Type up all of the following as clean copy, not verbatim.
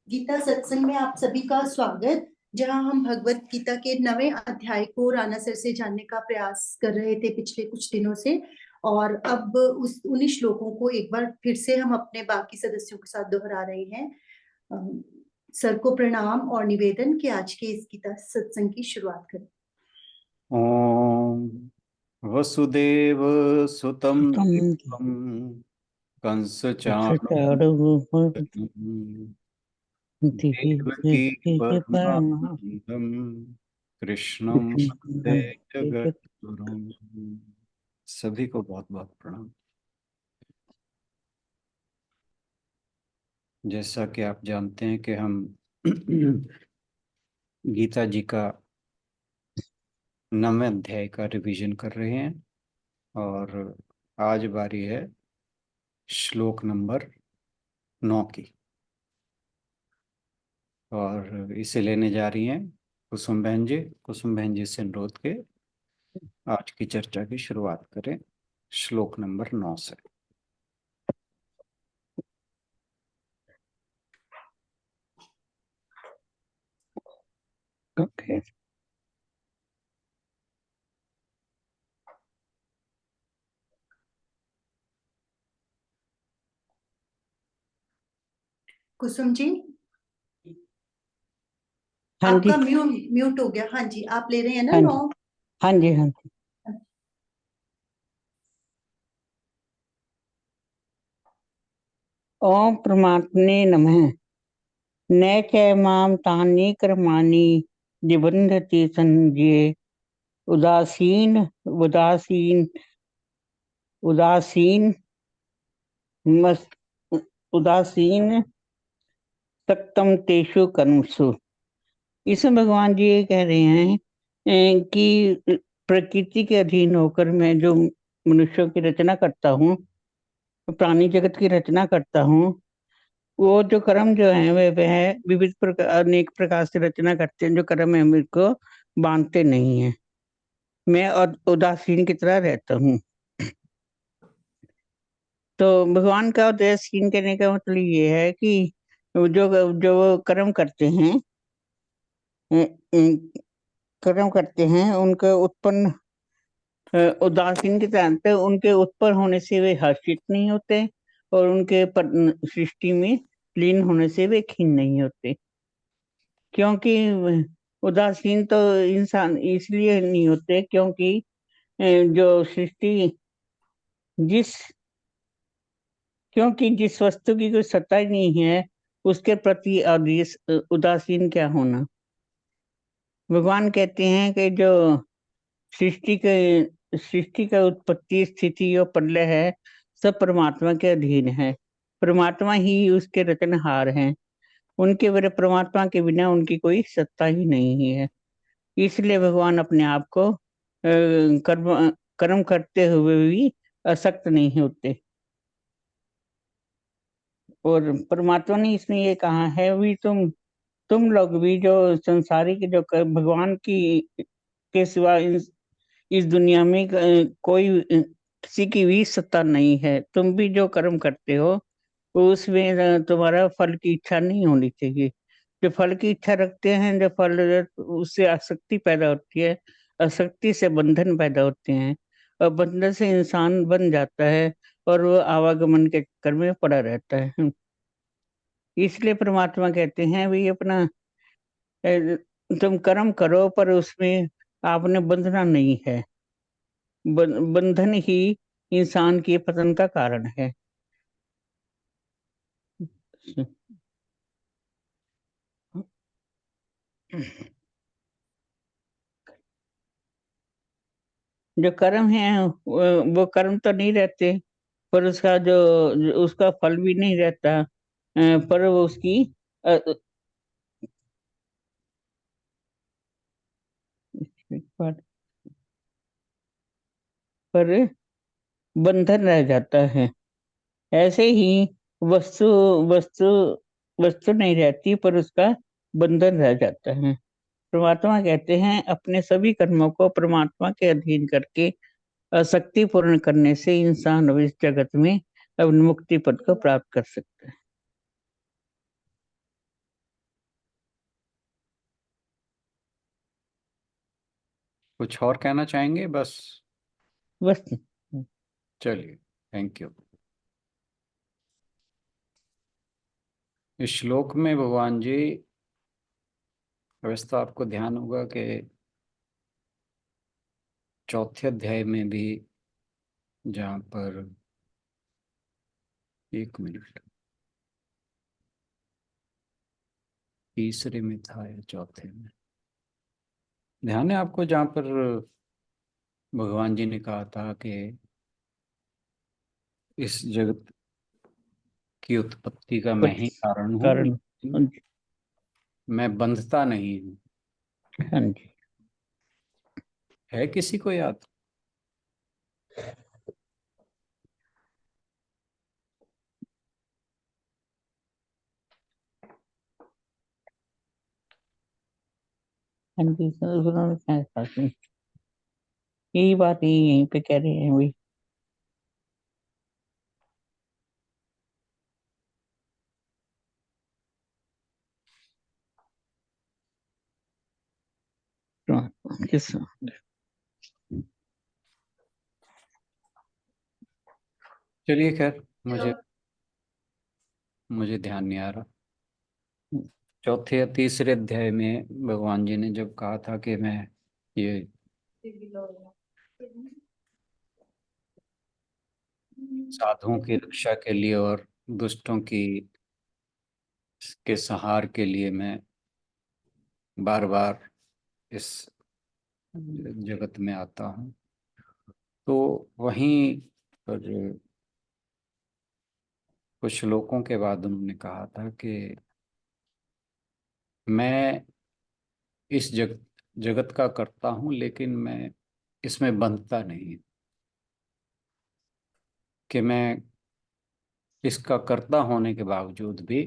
गीता सत्संग में आप सभी का स्वागत। जहां हम भगवत गीता के 9वें अध्याय को राणा सर से जानने का प्रयास कर रहे थे पिछले कुछ दिनों से, और अब उस उन्हीं श्लोकों को एक बार फिर से हम अपने बाकी सदस्यों के साथ दोहरा रहे हैं। सर को प्रणाम और निवेदन कि आज के इस गीता सत्संग की शुरुआत करें। ओम वसुदेव सुतं सुतं देवं कंस देवकी परमानंदं कृष्णं वंदे जगद्गुरुं। सभी को बहुत बहुत प्रणाम। जैसा कि आप जानते हैं कि हम गीता जी का 9वें अध्याय का रिवीजन कर रहे हैं और आज बारी है श्लोक नंबर 9 की, और इसे लेने जा रही हैं कुसुम बहन जी। कुसुम बहन जी से अनुरोध के आज की चर्चा की शुरुआत करें श्लोक नंबर 9 से। ओके। कुसुम जी, हाँ जी, आपका म्यूट हो गया। हाँ जी, आप ले रहे हैं ना हाँ 9? जी, हाँ जी, हाँ जी। ओम परमात्मने नमः। न च माम तानि कर्माणि निबंधति संजय। उदासीन उदासीन उदासीन मस उदासीन सक्तम तेषु कर्मसु। इसमें भगवान जी ये कह रहे हैं कि प्रकृति के अधीन होकर मैं जो मनुष्यों की रचना करता हूँ, प्राणी जगत की रचना करता हूँ, वो जो कर्म जो है वह विविध प्रकार अनेक प्रकार से रचना करते हैं। जो कर्म है मेरे को बांधते नहीं है, मैं उदासीन की तरह रहता हूँ। तो भगवान का उदासीन करने का मतलब ये है कि जो जो कर्म करते हैं कर्म करते हैं उनका उत्पन्न उदासीन के तहत उनके उत्पन्न होने से वे हर्षित नहीं होते और उनके सृष्टि में लीन होने से वे खीन नहीं होते। क्योंकि उदासीन तो इंसान इसलिए नहीं होते क्योंकि जो सृष्टि जिस क्योंकि जिस वस्तु की कोई सत्ता ही नहीं है उसके प्रति उदासीन क्या होना। भगवान कहते हैं कि जो सृष्टि के सृष्टि का उत्पत्ति स्थिति और प्रलय है सब परमात्मा के अधीन है। परमात्मा ही उसके रचनहार हैं। उनके बिना परमात्मा के बिना उनकी कोई सत्ता ही नहीं है। इसलिए भगवान अपने आप को कर्म कर्म करते हुए भी असक्त नहीं होते। और परमात्मा ने इसमें ये कहा है भी तुम लोग भी जो संसारिक जो भगवान की के सिवा इस दुनिया में कोई किसी की भी सत्ता नहीं है। तुम भी जो कर्म करते हो उसमें तुम्हारा फल की इच्छा नहीं होनी चाहिए। जो फल की इच्छा रखते हैं, जो फल उससे आसक्ति पैदा होती है, आसक्ति से बंधन पैदा होते हैं और बंधन से इंसान बन जाता है और वो आवागमन के चक्कर में पड़ा रहता है। इसलिए परमात्मा कहते हैं भी अपना तुम कर्म करो पर उसमें आपने बंधना नहीं है। बंधन ही इंसान के पतन का कारण है। जो कर्म है वो कर्म तो नहीं रहते, पर उसका उसका फल भी नहीं रहता। पर वो उसकी अ, पर बंधन रह जाता है। ऐसे ही वस्तु वस्तु वस्तु नहीं रहती पर उसका बंधन रह जाता है। परमात्मा कहते हैं अपने सभी कर्मों को परमात्मा के अधीन करके आसक्ति पूर्ण करने से इंसान अब इस जगत में अपनी मुक्ति पद को प्राप्त कर सकता है। कुछ और कहना चाहेंगे? बस बस चलिए, थैंक यू। इस श्लोक में भगवान जी, वैसे तो आपको ध्यान होगा कि चौथे अध्याय में भी, जहाँ पर, एक मिनट, तीसरे में था या चौथे में, ध्यान है आपको, जहाँ पर भगवान जी ने कहा था कि इस जगत की उत्पत्ति का मैं ही कारण हूँ, कारण। लेकिन मैं बंधता नहीं हूँ। हाँ जी। है किसी को याद? हाँ जी सर, उन्होंने क्या कहा कि यही बात यहीं पे कह रहे हैं वही। किस चलिए, खैर, मुझे ध्यान नहीं आ रहा। चौथे या तीसरे अध्याय में भगवान जी ने जब कहा था कि मैं ये साधुओं की रक्षा के लिए और दुष्टों की के संहार के लिए मैं बार बार इस जगत में आता हूँ, तो वहीं पर कुछ श्लोकों के बाद उन्होंने कहा था कि मैं इस जगत का करता हूँ, लेकिन मैं इसमें बंधता नहीं, कि मैं इसका कर्ता होने के बावजूद भी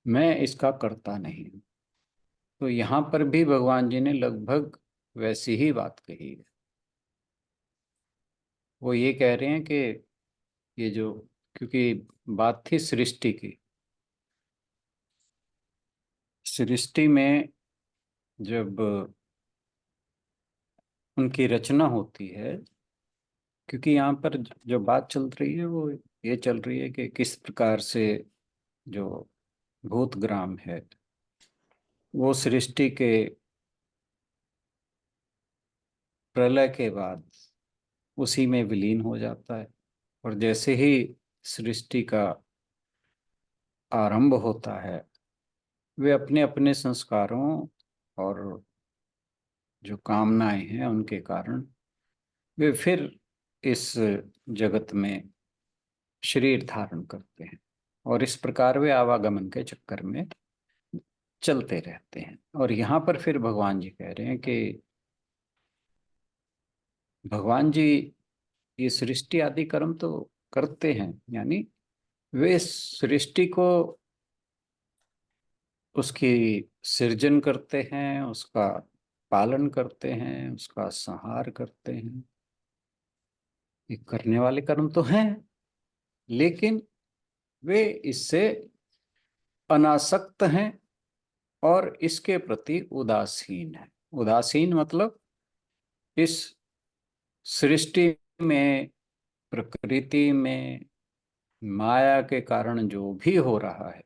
मैं इसका करता नहीं हूँ। तो यहाँ पर भी भगवान जी ने लगभग वैसी ही बात कही है। वो ये कह रहे हैं कि ये जो, क्योंकि बात थी सृष्टि की, सृष्टि में जब उनकी रचना होती है, क्योंकि यहाँ पर जो बात चल रही है वो ये चल रही है कि किस प्रकार से जो भूतग्राम है वो सृष्टि के प्रलय के बाद उसी में विलीन हो जाता है, और जैसे ही सृष्टि का आरंभ होता है, वे अपने अपने संस्कारों और जो कामनाएं हैं उनके कारण वे फिर इस जगत में शरीर धारण करते हैं, और इस प्रकार वे आवागमन के चक्कर में चलते रहते हैं। और यहाँ पर फिर भगवान जी कह रहे हैं कि भगवान जी ये सृष्टि आदि कर्म तो करते हैं, यानी वे सृष्टि को, उसकी सृजन करते हैं, उसका पालन करते हैं, उसका संहार करते हैं। ये करने वाले कर्म तो हैं, लेकिन वे इससे अनासक्त हैं और इसके प्रति उदासीन है। उदासीन मतलब इस सृष्टि में, प्रकृति में, माया के कारण जो भी हो रहा है,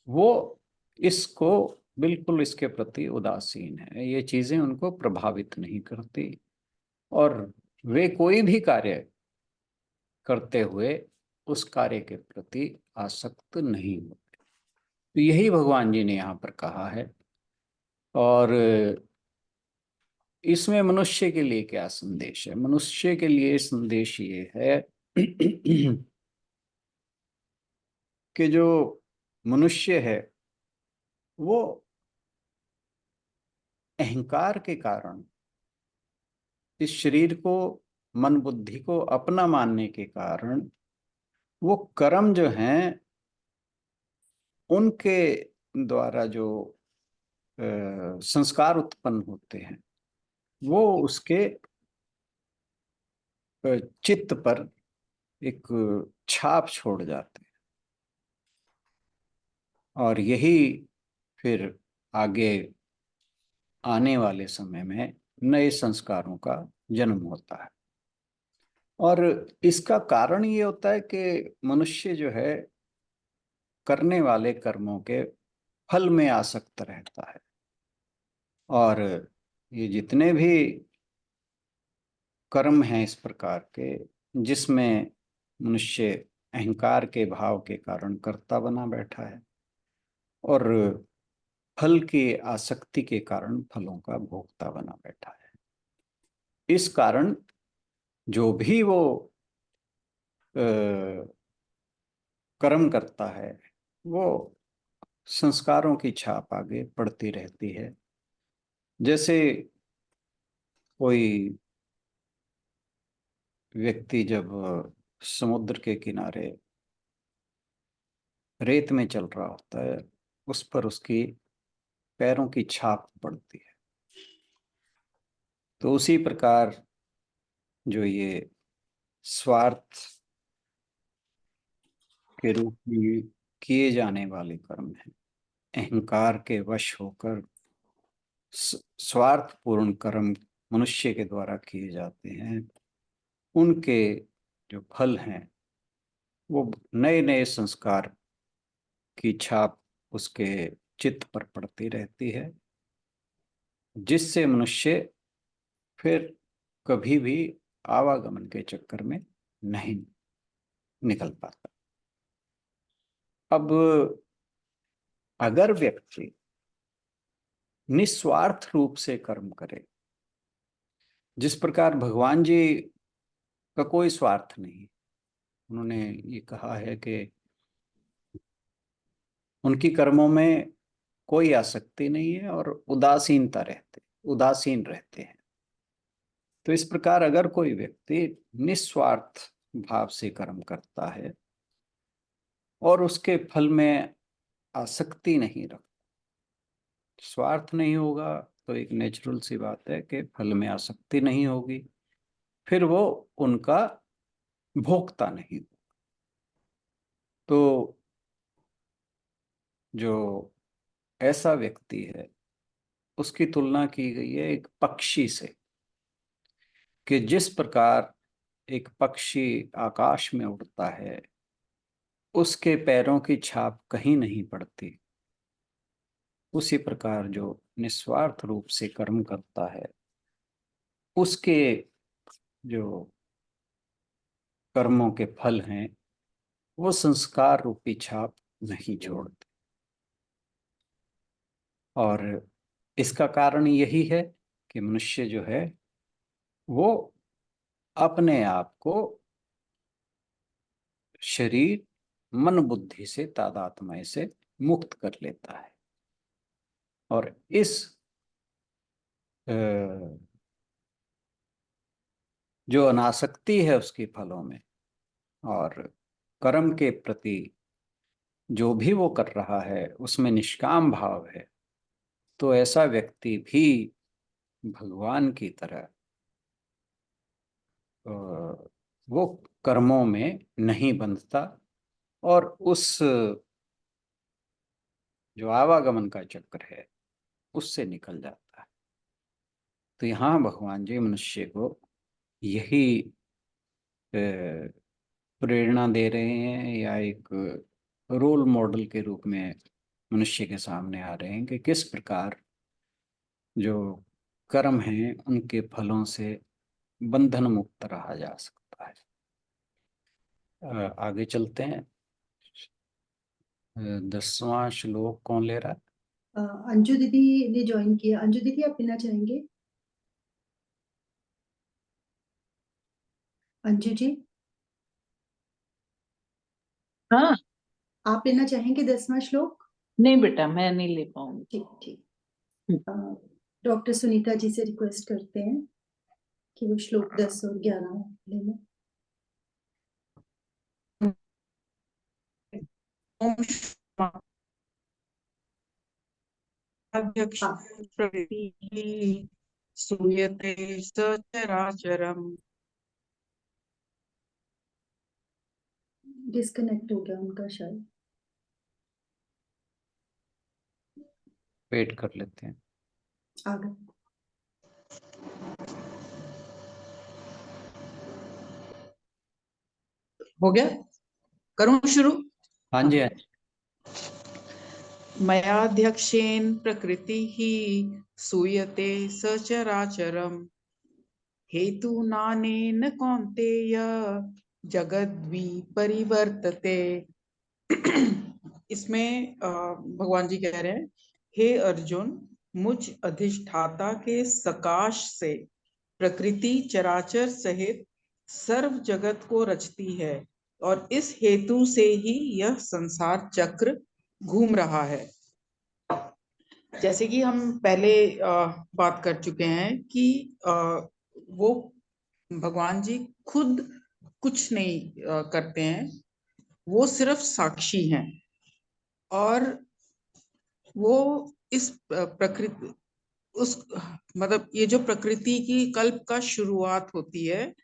वो इसको बिल्कुल, इसके प्रति उदासीन है। ये चीजें उनको प्रभावित नहीं करती, और वे कोई भी कार्य करते हुए उस कार्य के प्रति आसक्त नहीं होते। तो यही भगवान जी ने यहाँ पर कहा है। और इसमें मनुष्य के लिए क्या संदेश है? मनुष्य के लिए संदेश ये है कि जो मनुष्य है वो अहंकार के कारण, इस शरीर को, मन बुद्धि को अपना मानने के कारण, वो कर्म जो हैं उनके द्वारा जो संस्कार उत्पन्न होते हैं, वो उसके चित्त पर एक छाप छोड़ जाते हैं, और यही फिर आगे आने वाले समय में नए संस्कारों का जन्म होता है। और इसका कारण ये होता है कि मनुष्य जो है करने वाले कर्मों के फल में आसक्त रहता है। और ये जितने भी कर्म हैं इस प्रकार के जिसमें मनुष्य अहंकार के भाव के कारण कर्ता बना बैठा है और फल की आसक्ति के कारण फलों का भोक्ता बना बैठा है, इस कारण जो भी वो कर्म करता है वो संस्कारों की छाप आगे पड़ती रहती है। जैसे कोई व्यक्ति जब समुद्र के किनारे रेत में चल रहा होता है, उस पर उसकी पैरों की छाप पड़ती है। तो उसी प्रकार जो ये स्वार्थ के रूप में किए जाने वाले कर्म हैं, अहंकार के वश होकर स्वार्थपूर्ण कर्म मनुष्य के द्वारा किए जाते हैं, उनके जो फल हैं वो नए नए संस्कार की छाप उसके चित्त पर पड़ती रहती है, जिससे मनुष्य फिर कभी भी आवागमन के चक्कर में नहीं निकल पाता। अब अगर व्यक्ति निस्वार्थ रूप से कर्म करे, जिस प्रकार भगवान जी का कोई स्वार्थ नहीं, उन्होंने ये कहा है कि उनकी कर्मों में कोई आसक्ति नहीं है और उदासीन रहते हैं। तो इस प्रकार अगर कोई व्यक्ति निस्वार्थ भाव से कर्म करता है और उसके फल में आसक्ति नहीं रखता, स्वार्थ नहीं होगा तो एक नेचुरल सी बात है कि फल में आसक्ति नहीं होगी, फिर वो उनका भोगता नहीं। तो जो ऐसा व्यक्ति है उसकी तुलना की गई है एक पक्षी से, कि जिस प्रकार एक पक्षी आकाश में उड़ता है उसके पैरों की छाप कहीं नहीं पड़ती, उसी प्रकार जो निस्वार्थ रूप से कर्म करता है उसके जो कर्मों के फल हैं वो संस्कार रूपी छाप नहीं छोड़ते। और इसका कारण यही है कि मनुष्य जो है वो अपने आप को शरीर मन बुद्धि से तादात्म्य से मुक्त कर लेता है और इस जो अनासक्ति है उसके फलों में और कर्म के प्रति जो भी वो कर रहा है उसमें निष्काम भाव है, तो ऐसा व्यक्ति भी भगवान की तरह वो कर्मों में नहीं बंधता और उस जो आवागमन का चक्र है उससे निकल जाता है। तो यहाँ भगवान जी मनुष्य को यही प्रेरणा दे रहे हैं या एक रोल मॉडल के रूप में मनुष्य के सामने आ रहे हैं कि किस प्रकार जो कर्म हैं उनके फलों से बंधन मुक्त रहा जा सकता है। आगे चलते हैं। 10वां श्लोक कौन ले रहा है? अंजू दीदी ने ज्वाइन किया। अंजू दीदी आप लेना चाहेंगे? अंजू जी हाँ आप लेना चाहेंगे 10वां श्लोक? नहीं बेटा, मैं नहीं ले पाऊंगी। ठीक ठीक। डॉक्टर सुनीता जी से रिक्वेस्ट करते हैं कि वो श्लोक 10 और 11 ले लें। ओम अध्यक्ष हाँ, प्रवृत्ति सूयते सचराचरम्। डिस्कनेक्ट हो गया उनका शायद। वेट कर लेते हैं। आ गए। हो गया, करूं शुरू? हाँ जी, हाँ जी। मयाध्यक्षेन प्रकृति ही सूयते सचराचरम हेतु नानेन कौन्तेय जगद्वि परिवर्तते। इसमें भगवान जी कह रहे हैं, हे अर्जुन, मुझ अधिष्ठाता के सकाश से प्रकृति चराचर सहित सर्व जगत को रचती है और इस हेतु से ही यह संसार चक्र घूम रहा है। जैसे कि हम पहले बात कर चुके हैं कि वो भगवान जी खुद कुछ नहीं करते हैं, वो सिर्फ साक्षी हैं। और वो इस प्रकृति उस मतलब ये जो प्रकृति की कल्प का शुरुआत होती है,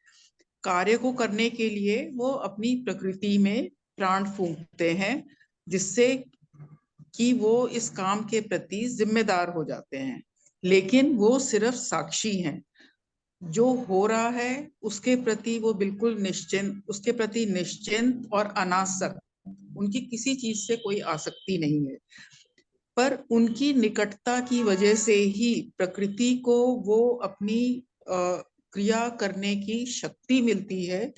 कार्य को करने के लिए वो अपनी प्रकृति में प्राण फूंकते हैं, जिससे कि वो इस काम के प्रति जिम्मेदार हो जाते हैं। लेकिन वो सिर्फ साक्षी हैं। जो हो रहा है उसके प्रति वो बिल्कुल निश्चिंत, उसके प्रति निश्चिंत और अनासक्त, उनकी किसी चीज से कोई आसक्ति नहीं है। पर उनकी निकटता की वजह से ही प्रकृति को वो अपनी क्रिया करने की शक्ति मिलती है।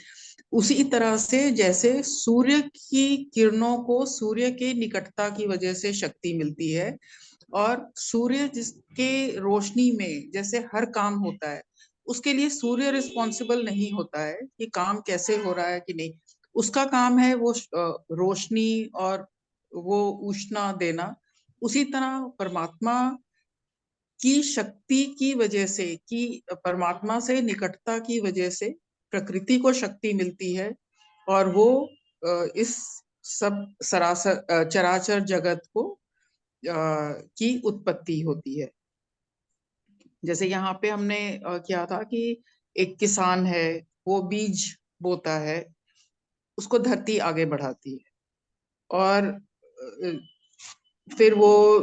उसी तरह से जैसे सूर्य की किरणों को सूर्य के निकटता की वजह से शक्ति मिलती है, और सूर्य जिसके रोशनी में जैसे हर काम होता है, उसके लिए सूर्य रिस्पॉन्सिबल नहीं होता है कि काम कैसे हो रहा है कि नहीं। उसका काम है वो रोशनी और वो उष्णा देना। उसी तरह परमात्मा की शक्ति की वजह से, कि परमात्मा से निकटता की वजह से प्रकृति को शक्ति मिलती है, और वो इस सब सरासर चराचर जगत को की उत्पत्ति होती है। जैसे यहाँ पे हमने किया था कि एक किसान है, वो बीज बोता है, उसको धरती आगे बढ़ाती है, और फिर वो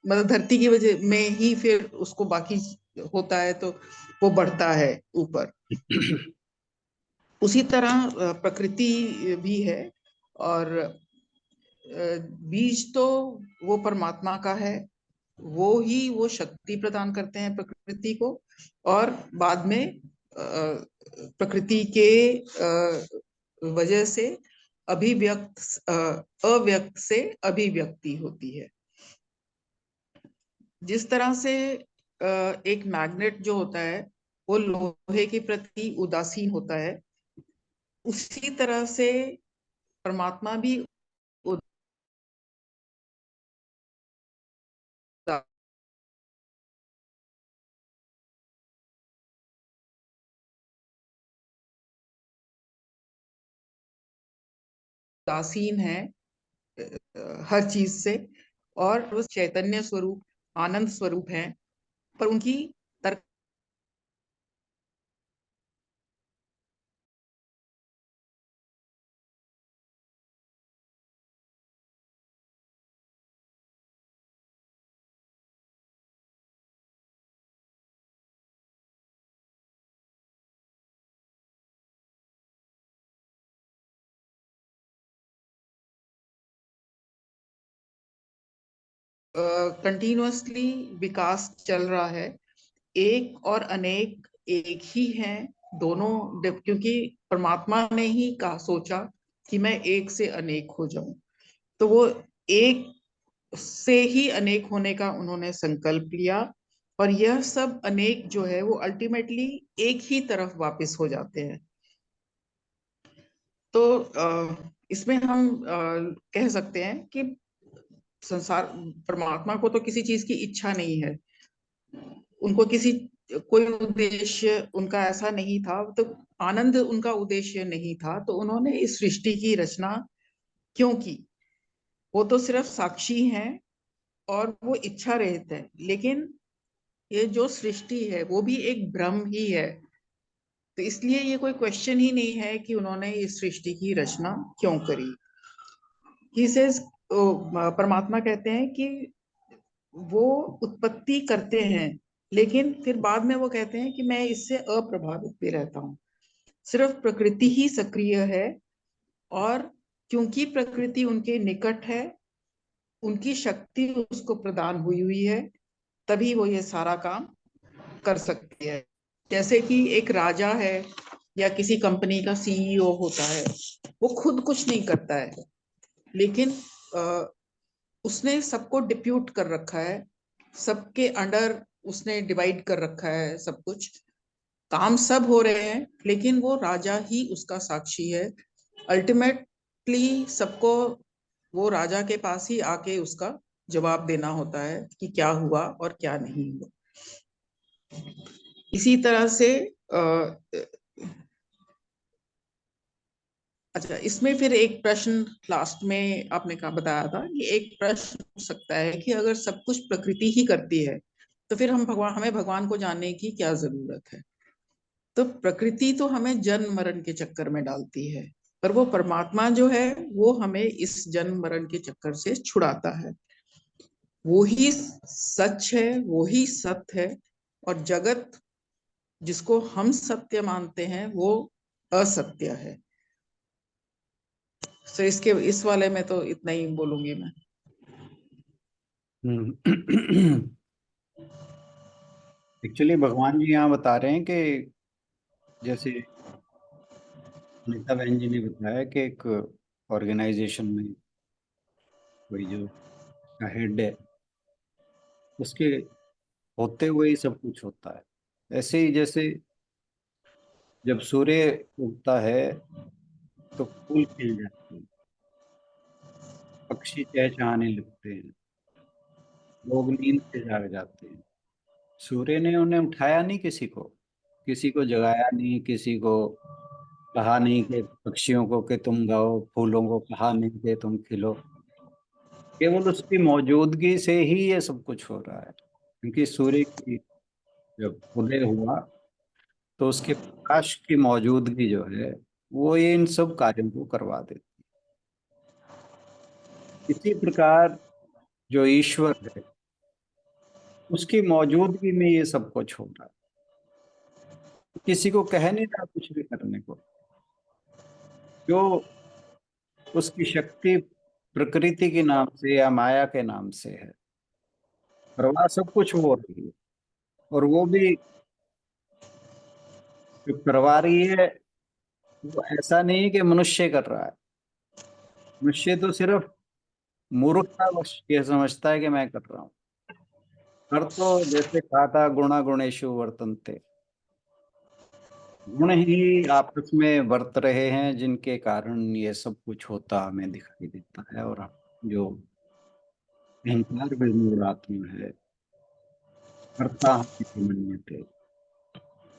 मतलब धरती की वजह में ही फिर उसको बाकी होता है, तो वो बढ़ता है ऊपर। उसी तरह प्रकृति भी है, और बीज तो वो परमात्मा का है, वो ही वो शक्ति प्रदान करते हैं प्रकृति को, और बाद में प्रकृति के वजह से अव्यक्त से अभिव्यक्ति होती है। जिस तरह से एक मैग्नेट जो होता है वो लोहे के प्रति उदासीन होता है, उसी तरह से परमात्मा भी उदासीन है हर चीज से, और वो चैतन्य स्वरूप, आनंद स्वरूप है, पर उनकी तर्क कंटिन्यूअसली विकास चल रहा है। एक और अनेक एक ही हैं दोनों, क्योंकि परमात्मा ने ही कहा, सोचा कि मैं एक से अनेक हो जाऊं, तो वो एक से ही अनेक होने का उन्होंने संकल्प लिया, और यह सब अनेक जो है वो अल्टीमेटली एक ही तरफ वापस हो जाते हैं। तो इसमें हम कह सकते हैं कि संसार, परमात्मा को तो किसी चीज की इच्छा नहीं है, उनको किसी कोई उद्देश्य उनका ऐसा नहीं था, तो आनंद उनका उद्देश्य नहीं था, तो उन्होंने इस सृष्टि की रचना क्यों की? वो तो सिर्फ साक्षी हैं और वो इच्छा रहित है, लेकिन ये जो सृष्टि है वो भी एक भ्रम ही है। तो इसलिए ये कोई क्वेश्चन ही नहीं है कि उन्होंने इस सृष्टि की रचना क्यों करी। ही सेज, परमात्मा कहते हैं कि वो उत्पत्ति करते हैं, लेकिन फिर बाद में वो कहते हैं कि मैं इससे अप्रभावित भी रहता हूँ। सिर्फ प्रकृति ही सक्रिय है, और क्योंकि प्रकृति उनके निकट है, उनकी शक्ति उसको प्रदान हुई है, तभी वो ये सारा काम कर सकती है। जैसे कि एक राजा है या किसी कंपनी का सीईओ होता है, वो खुद कुछ नहीं करता है, लेकिन उसने सबको डिप्यूट कर रखा है, सबके अंडर उसने डिवाइड कर रखा है, सब कुछ काम सब हो रहे हैं, लेकिन वो राजा ही उसका साक्षी है। अल्टीमेटली सबको वो राजा के पास ही आके उसका जवाब देना होता है कि क्या हुआ और क्या नहीं हुआ। इसी तरह से अच्छा, इसमें फिर एक प्रश्न लास्ट में आपने कहा बताया था कि एक प्रश्न हो सकता है कि अगर सब कुछ प्रकृति ही करती है, तो फिर हमें भगवान को जानने की क्या जरूरत है। तो प्रकृति तो हमें जन्म मरण के चक्कर में डालती है, पर वो परमात्मा जो है वो हमें इस जन्म मरण के चक्कर से छुड़ाता है। वो ही सच है, वो ही सत्य है, और जगत जिसको हम सत्य मानते हैं वो असत्य है। तो इस वाले में तो इतना ही बोलूंगी मैं। एक्चुअली भगवान जी यहाँ बता रहे हैं कि जैसे सुनीता बहन जी ने बताया कि एक ऑर्गेनाइजेशन में कोई जो हेड है, उसके होते हुए ही सब कुछ होता है। ऐसे ही जैसे जब सूर्य उगता है तो फूल खिल जाते हैं, पक्षी चहचहाने लगते हैं, लोग नींद से जाग जाते हैं। सूर्य ने उन्हें उठाया नहीं, किसी को जगाया नहीं, किसी को कहा नहीं कि पक्षियों को कि तुम गाओ, फूलों को कहा नहीं कि तुम खिलो। केवल उसकी मौजूदगी से ही ये सब कुछ हो रहा है, क्योंकि सूर्य की जब उदय हुआ तो उसके प्रकाश की मौजूदगी जो है वो ये इन सब कार्यों को करवा देती है। इसी प्रकार जो ईश्वर है, उसकी मौजूदगी में ये सब कुछ हो रहा है। किसी को कह नहीं रहा कुछ भी करने को, जो उसकी शक्ति प्रकृति के नाम से या माया के नाम से है, और वह सब कुछ हो रही है। और वो भी जो करवा रही है वो ऐसा नहीं कि मनुष्य कर रहा है। मनुष्य तो सिर्फ मूर्खतावश ये समझता है कि मैं कर रहा हूँ। कर तो जैसे कहा था, गुणा गुणेषु वर्तन्ते, गुण ही आपस में बरत रहे हैं, जिनके कारण ये सब कुछ होता हमें दिखाई देता है। और जो अहंकार विमूढ़ात्मा है, कर्ता हूं मन्यते,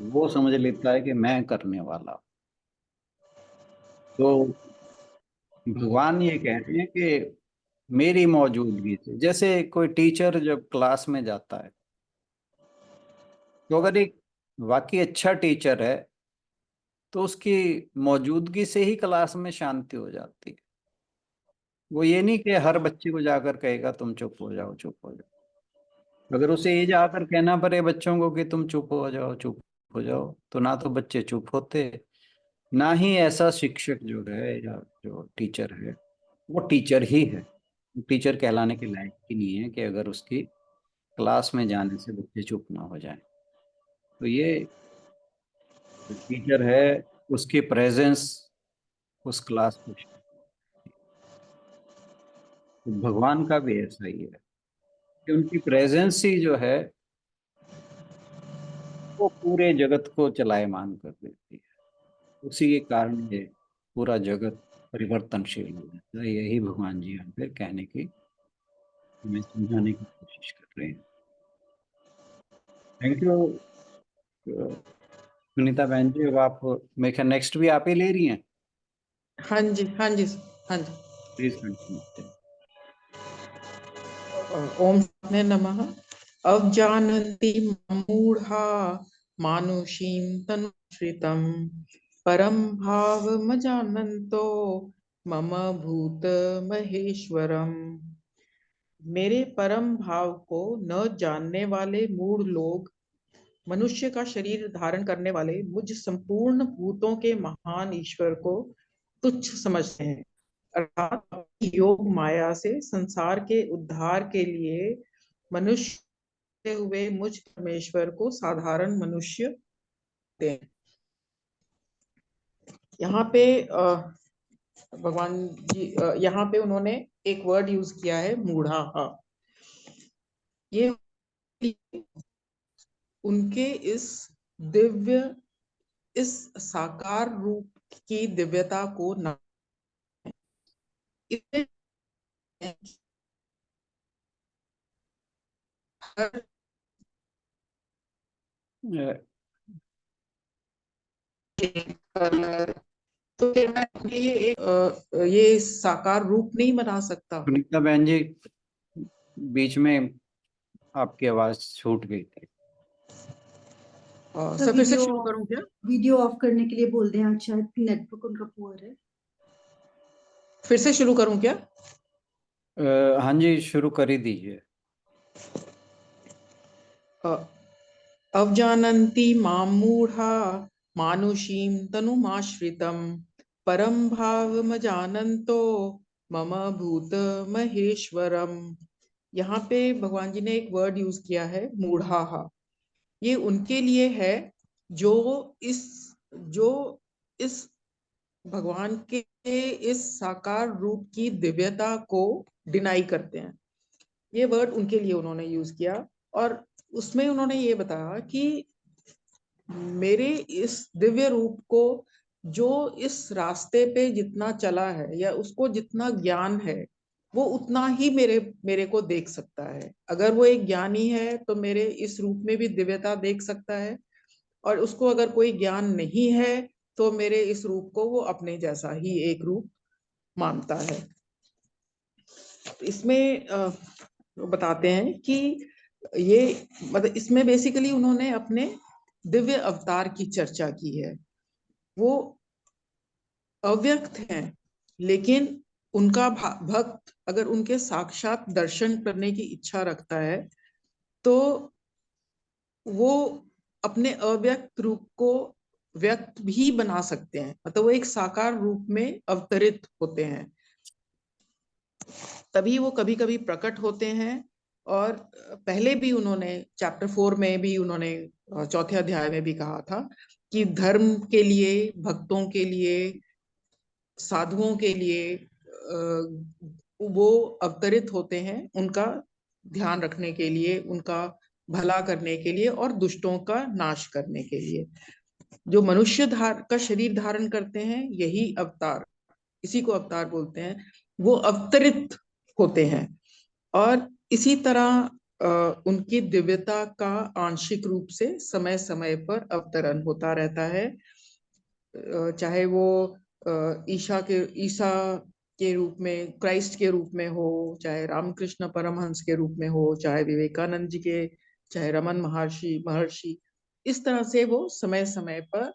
वो समझ लेता है कि मैं करने वाला। तो भगवान ये कह रहे हैं कि मेरी मौजूदगी से, जैसे कोई टीचर जब क्लास में जाता है, तो अगर एक वाकई अच्छा टीचर है तो उसकी मौजूदगी से ही क्लास में शांति हो जाती है। वो ये नहीं कि हर बच्चे को जाकर कहेगा तुम चुप हो जाओ, चुप हो जाओ। अगर उसे ये जाकर कहना पड़े बच्चों को कि तुम चुप हो जाओ, चुप हो जाओ, तो ना तो बच्चे चुप होते, ना ही ऐसा शिक्षक जो है या जो टीचर है वो टीचर ही है। टीचर कहलाने के लायक ही नहीं है कि अगर उसकी क्लास में जाने से बच्चे चुप ना हो जाएं। तो ये जो टीचर है, उसकी प्रेजेंस उस क्लास को, तो भगवान का भी ऐसा ही है कि उनकी प्रेजेंस ही जो है वो पूरे जगत को चलायमान कर देती है। उसी के कारण ये पूरा जगत परिवर्तनशील हो जाता है। यही भगवान जी यहाँ पे कहने की, हमें समझाने की कोशिश कर रहे हैं। थैंक यू सुनीता बहन जी। अब आप, मेरे ख्याल नेक्स्ट भी आप ही ले रही हैं। हाँ जी, हाँ जी, हाँ जी। Please continue. ओम ने नमः। अवजानन्ति मूढ़ा मानुषीं तनुश्रितं, परम भावमजानन्तो मम भूत महेश्वरम्। मेरे परम भाव को न जानने वाले मूढ़ लोग मनुष्य का शरीर धारण करने वाले मुझ संपूर्ण भूतों के महान ईश्वर को तुच्छ समझते हैं, अर्थात अपनी योग माया से संसार के उद्धार के लिए मनुष्य हुए मुझ परमेश्वर को साधारण मनुष्य कहते हैं। यहाँ पे भगवान जी यहाँ पे उन्होंने एक वर्ड यूज किया है, मूढ़ा। ये उनके इस दिव्य, इस साकार रूप की दिव्यता को न तो फिर मैं ये साकार रूप नहीं बना सकता। सुनीता बहन जी, बीच में आपकी आवाज छूट गई थी। सर फिर से शुरू करूं क्या? वीडियो ऑफ करने के लिए बोल दें, आज शायद नेटवर्क उनका पुअर है। फिर से शुरू करूं क्या? हाँ जी, शुरू कर ही दीजिए। अवजानन्ति मां मूढ़ा मानुषीं तनुमाश्रितं परम भावमजानन्तो मम भूत महेश्वरम। यहाँ पे भगवान जी ने एक वर्ड यूज किया है, मूढ़ा। ये उनके लिए है जो इस भगवान के इस साकार रूप की दिव्यता को डिनाई करते हैं। ये वर्ड उनके लिए उन्होंने यूज किया, और उसमें उन्होंने ये बताया कि मेरे इस दिव्य रूप को जो इस रास्ते पे जितना चला है या उसको जितना ज्ञान है, वो उतना ही मेरे को देख सकता है। अगर वो एक ज्ञानी है तो मेरे इस रूप में भी दिव्यता देख सकता है, और उसको अगर कोई ज्ञान नहीं है तो मेरे इस रूप को वो अपने जैसा ही एक रूप मानता है। इसमें बताते हैं कि ये मतलब इसमें बेसिकली उन्होंने अपने दिव्य अवतार की चर्चा की है। वो अव्यक्त हैं, लेकिन उनका भक्त अगर उनके साक्षात दर्शन करने की इच्छा रखता है तो वो अपने अव्यक्त रूप को व्यक्त भी बना सकते हैं, मतलब वो एक साकार रूप में अवतरित होते हैं, तभी वो कभी कभी प्रकट होते हैं। और पहले भी उन्होंने चैप्टर 4 में भी उन्होंने चौथे अध्याय में भी कहा था कि धर्म के लिए, भक्तों के लिए, साधुओं के लिए वो अवतरित होते हैं, उनका ध्यान रखने के लिए, उनका भला करने के लिए और दुष्टों का नाश करने के लिए। जो मनुष्य का शरीर धारण करते हैं, यही अवतार, इसी को अवतार बोलते हैं, वो अवतरित होते हैं। और इसी तरह उनकी दिव्यता का आंशिक रूप से समय समय पर अवतरण होता रहता है, चाहे वो ईसा के रूप में, क्राइस्ट के रूप में हो, चाहे रामकृष्ण परमहंस के रूप में हो, चाहे विवेकानंद जी के, चाहे रमन महर्षि, इस तरह से वो समय समय पर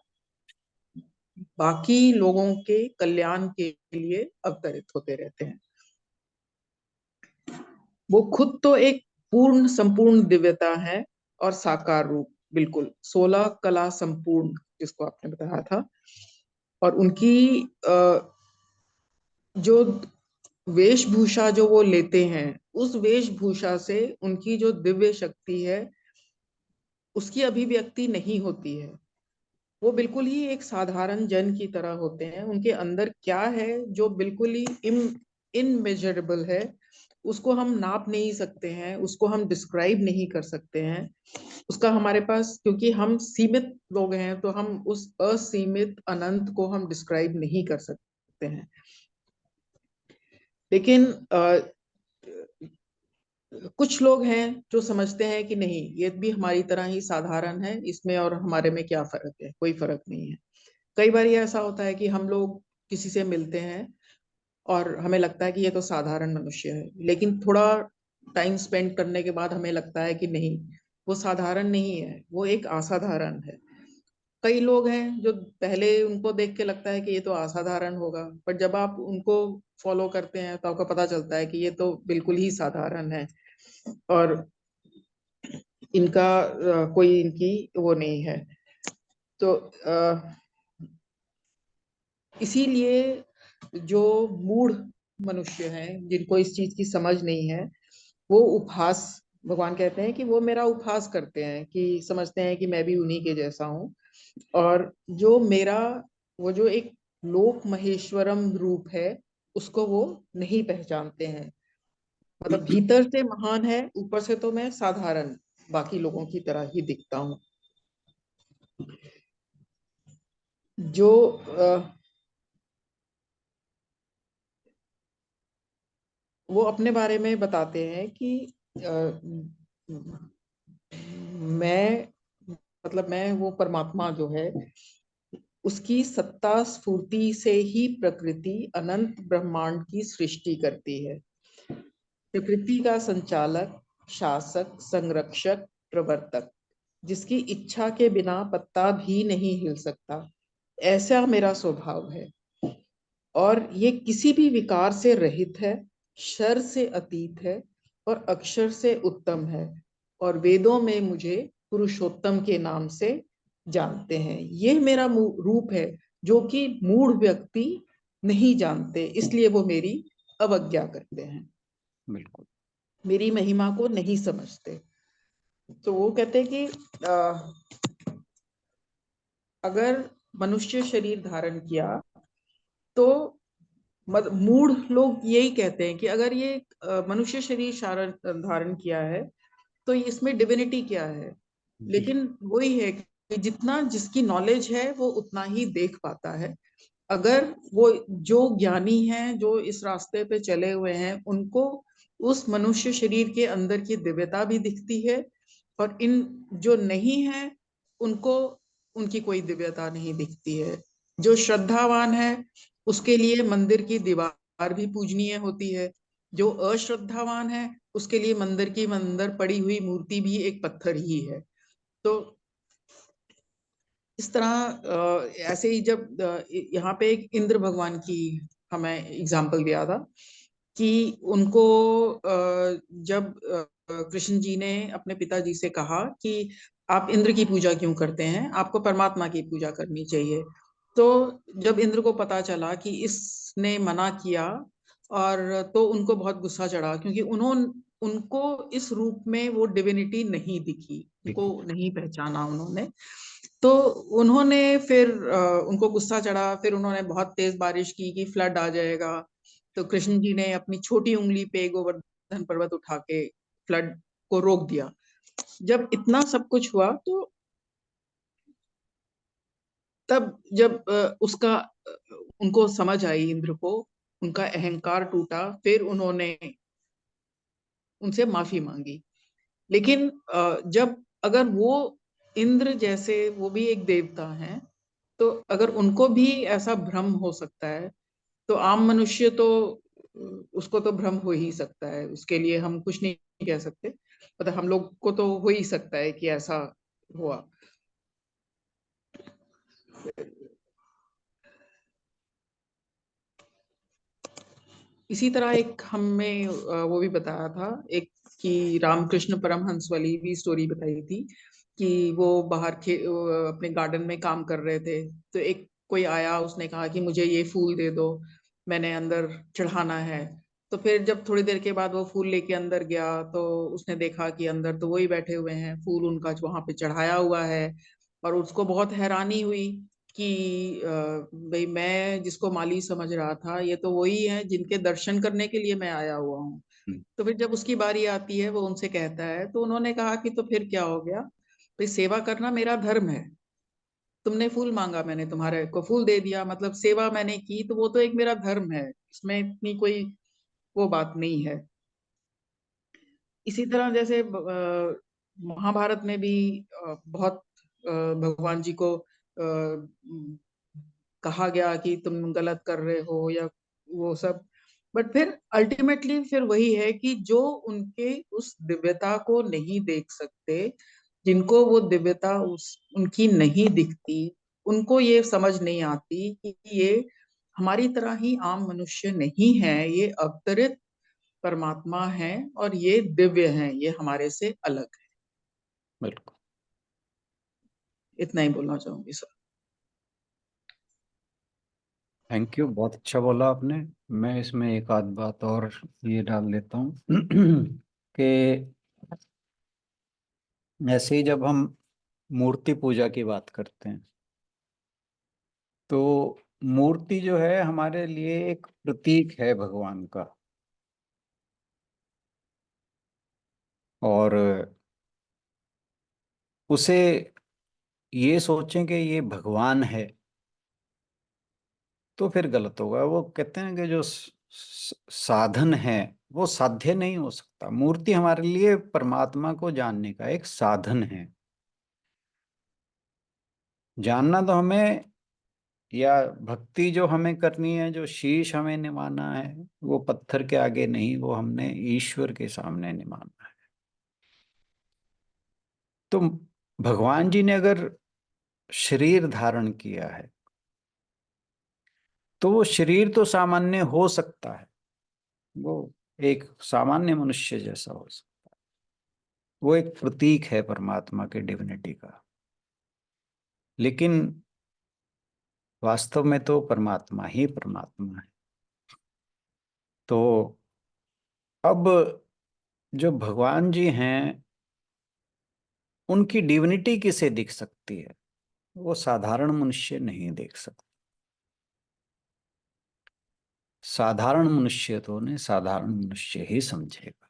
बाकी लोगों के कल्याण के लिए अवतरित होते रहते हैं। वो खुद तो एक पूर्ण संपूर्ण दिव्यता है और साकार रूप, बिल्कुल 16 कला संपूर्ण, जिसको आपने बताया था। और उनकी जो वेशभूषा जो वो लेते हैं, उस वेशभूषा से उनकी जो दिव्य शक्ति है उसकी अभिव्यक्ति नहीं होती है। वो बिल्कुल ही एक साधारण जन की तरह होते हैं। उनके अंदर क्या है जो बिल्कुल ही इनमेजरेबल है, उसको हम नाप नहीं सकते हैं, उसको हम डिस्क्राइब नहीं कर सकते हैं। उसका हमारे पास, क्योंकि हम सीमित लोग हैं, तो हम उस असीमित अनंत को हम डिस्क्राइब नहीं कर सकते हैं। लेकिन कुछ लोग हैं जो समझते हैं कि नहीं, ये भी हमारी तरह ही साधारण है, इसमें और हमारे में क्या फर्क है, कोई फर्क नहीं है। कई बार ये ऐसा होता है कि हम लोग किसी से मिलते हैं और हमें लगता है कि ये तो साधारण मनुष्य है, लेकिन थोड़ा टाइम स्पेंड करने के बाद हमें लगता है कि नहीं, वो साधारण नहीं है, वो एक असाधारण है। कई लोग हैं जो पहले उनको देख के लगता है कि ये तो असाधारण होगा, पर जब आप उनको फॉलो करते हैं तो आपको पता चलता है कि ये तो बिल्कुल ही साधारण है और इनका कोई इनकी वो नहीं है। तो इसीलिए जो मूढ़ मनुष्य हैं, जिनको इस चीज की समझ नहीं है, वो उपहास, भगवान कहते हैं कि वो मेरा उपहास करते हैं, कि समझते हैं कि मैं भी उन्हीं के जैसा हूँ। और जो मेरा वो जो एक लोक महेश्वरम रूप है, उसको वो नहीं पहचानते हैं। मतलब भीतर से महान है, ऊपर से तो मैं साधारण बाकी लोगों की तरह ही दिखता हूँ। जो वो अपने बारे में बताते हैं कि मैं, मतलब मैं वो परमात्मा जो है, उसकी सत्ता स्फूर्ति से ही प्रकृति अनंत ब्रह्मांड की सृष्टि करती है। प्रकृति का संचालक, शासक, संरक्षक, प्रवर्तक, जिसकी इच्छा के बिना पत्ता भी नहीं हिल सकता, ऐसा मेरा स्वभाव है। और ये किसी भी विकार से रहित है, शर से अतीत है और अक्षर से उत्तम है। और वेदों में मुझे पुरुषोत्तम के नाम से जानते हैं। ये मेरा रूप है जो कि मूढ़ व्यक्ति नहीं जानते, इसलिए वो मेरी अवज्ञा करते हैं, बिल्कुल। मेरी महिमा को नहीं समझते। तो वो कहते हैं कि अगर मनुष्य शरीर धारण किया तो मूढ़ लोग यही कहते हैं कि अगर ये मनुष्य शरीर धारण किया है तो इसमें डिविनिटी क्या है। लेकिन वही है कि जितना जिसकी नॉलेज है वो उतना ही देख पाता है। अगर वो जो ज्ञानी हैं, जो इस रास्ते पे चले हुए हैं, उनको उस मनुष्य शरीर के अंदर की दिव्यता भी दिखती है, और इन जो नहीं है उनको उनकी कोई दिव्यता नहीं दिखती है। जो श्रद्धावान है उसके लिए मंदिर की दीवार भी पूजनीय होती है, जो अश्रद्धावान है उसके लिए मंदिर पड़ी हुई मूर्ति भी एक पत्थर ही है। तो इस तरह ऐसे ही जब यहाँ पे एक इंद्र भगवान की हमें एग्जाम्पल दिया था कि उनको जब कृष्ण जी ने अपने पिताजी से कहा कि आप इंद्र की पूजा क्यों करते हैं, आपको परमात्मा की पूजा करनी चाहिए। तो जब इंद्र को पता चला कि इसने मना किया, और तो उनको बहुत गुस्सा चढ़ा, क्योंकि उनको इस रूप में वो डिविनिटी नहीं दिखी, उनको नहीं पहचाना उन्होंने। तो उन्होंने फिर उनको गुस्सा चढ़ा, फिर उन्होंने बहुत तेज बारिश की कि फ्लड आ जाएगा। तो कृष्ण जी ने अपनी छोटी उंगली पे गोवर्धन पर्वत उठा के फ्लड को रोक दिया। जब इतना सब कुछ हुआ तो तब जब उसका उनको समझ आई, इंद्र को उनका अहंकार टूटा, फिर उन्होंने उनसे माफी मांगी। लेकिन जब अगर वो इंद्र जैसे वो भी एक देवता हैं, तो अगर उनको भी ऐसा भ्रम हो सकता है, तो आम मनुष्य तो उसको तो भ्रम हो ही सकता है, उसके लिए हम कुछ नहीं कह सकते। मतलब हम लोग को तो हो ही सकता है कि ऐसा हुआ। इसी तरह एक हमें वो भी बताया था, एक कि रामकृष्ण परमहंस वाली भी स्टोरी बताई थी कि वो बाहर अपने गार्डन में काम कर रहे थे। तो एक कोई आया, उसने कहा कि मुझे ये फूल दे दो, मैंने अंदर चढ़ाना है। तो फिर जब थोड़ी देर के बाद वो फूल लेके अंदर गया तो उसने देखा कि अंदर तो वही बैठे हुए हैं, फूल उनका वहां पे चढ़ाया हुआ है। और उसको बहुत हैरानी हुई कि भाई मैं जिसको माली समझ रहा था, ये तो वही है जिनके दर्शन करने के लिए मैं आया हुआ हूँ। तो फिर जब उसकी बारी आती है, वो उनसे कहता है, तो उन्होंने कहा कि तो फिर क्या हो गया, भाई सेवा करना मेरा धर्म है, तुमने फूल मांगा, मैंने तुम्हारे को फूल दे दिया, मतलब सेवा मैंने की, तो वो तो एक मेरा धर्म है, इसमें इतनी कोई वो बात नहीं है। इसी तरह जैसे महाभारत में भी बहुत भगवान जी को कहा गया कि तुम गलत कर रहे हो या वो सब। बट फिर अल्टीमेटली फिर वही है कि जो उनके उस दिव्यता को नहीं देख सकते, जिनको वो दिव्यता उनकी नहीं दिखती, उनको ये समझ नहीं आती कि ये हमारी तरह ही आम मनुष्य नहीं है, ये अवतरित परमात्मा है और ये दिव्य हैं, ये हमारे से अलग है। बिल्कुल। इतना ही बोलना चाहूंगी सर। थैंक यू, बहुत अच्छा बोला आपने। मैं इसमें एक आध बात और ये डाल देता हूँ कि ऐसे ही जब हम मूर्ति पूजा की बात करते हैं तो मूर्ति जो है हमारे लिए एक प्रतीक है भगवान का, और उसे ये सोचें कि ये भगवान है तो फिर गलत होगा। वो कहते हैं कि जो साधन है वो साध्य नहीं हो सकता। मूर्ति हमारे लिए परमात्मा को जानने का एक साधन है। जानना तो हमें, या भक्ति जो हमें करनी है, जो शीश हमें निभाना है, वो पत्थर के आगे नहीं, वो हमने ईश्वर के सामने निभाना है। तो भगवान जी ने अगर शरीर धारण किया है तो वो शरीर तो सामान्य हो सकता है, वो एक सामान्य मनुष्य जैसा हो सकता है। वो एक प्रतीक है परमात्मा के डिविनिटी का, लेकिन वास्तव में तो परमात्मा ही परमात्मा है। तो अब जो भगवान जी हैं उनकी डिविनिटी किसे दिख सकती है? वो साधारण मनुष्य नहीं देख सकता। साधारण मनुष्य तो उन्हें साधारण मनुष्य ही समझेगा।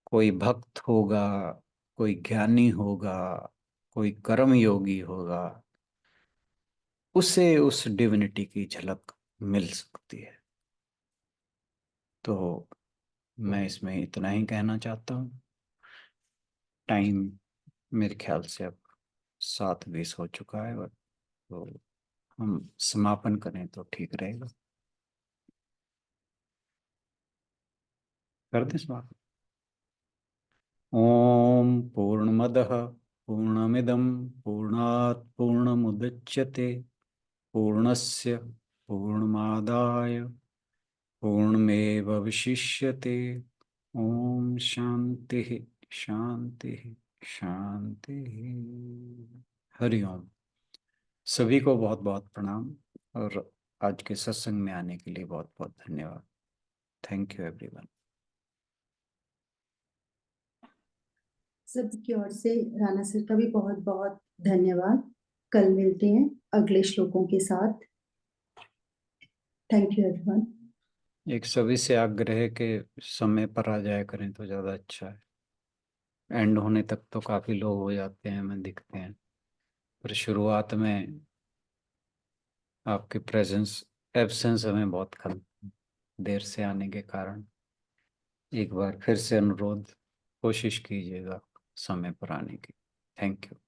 कोई भक्त होगा, कोई ज्ञानी होगा, कोई कर्म योगी होगा, उसे उस डिविनिटी की झलक मिल सकती है। तो मैं इसमें इतना ही कहना चाहता हूँ। टाइम मेरे ख्याल से अब 7:20 हो चुका है, और तो हम समापन करें तो ठीक रहेगा। कर दें समापन। ओम पूर्णमदः पूर्णमिदं पूर्णात् पूर्णमुदच्यते पूर्णस्य पूर्णमादाय पूर्णमेवशिष्यते। ओम शांति शांति शांति। हरि ओम। सभी को बहुत बहुत प्रणाम, और आज के सत्संग में आने के लिए बहुत बहुत धन्यवाद। Thank you everyone. सबकी ओर से राणा सर का भी बहुत बहुत धन्यवाद। कल मिलते हैं अगले श्लोकों के साथ। Thank you everyone. एक सभी से आग्रह है कि समय पर आ जाया करें तो ज़्यादा अच्छा है। एंड होने तक तो काफ़ी लोग हो जाते हैं, हमें दिखते हैं, पर शुरुआत में आपकी एब्सेंस हमें बहुत खल देर से आने के कारण एक बार फिर से अनुरोध, कोशिश कीजिएगा समय पर आने की। Thank you.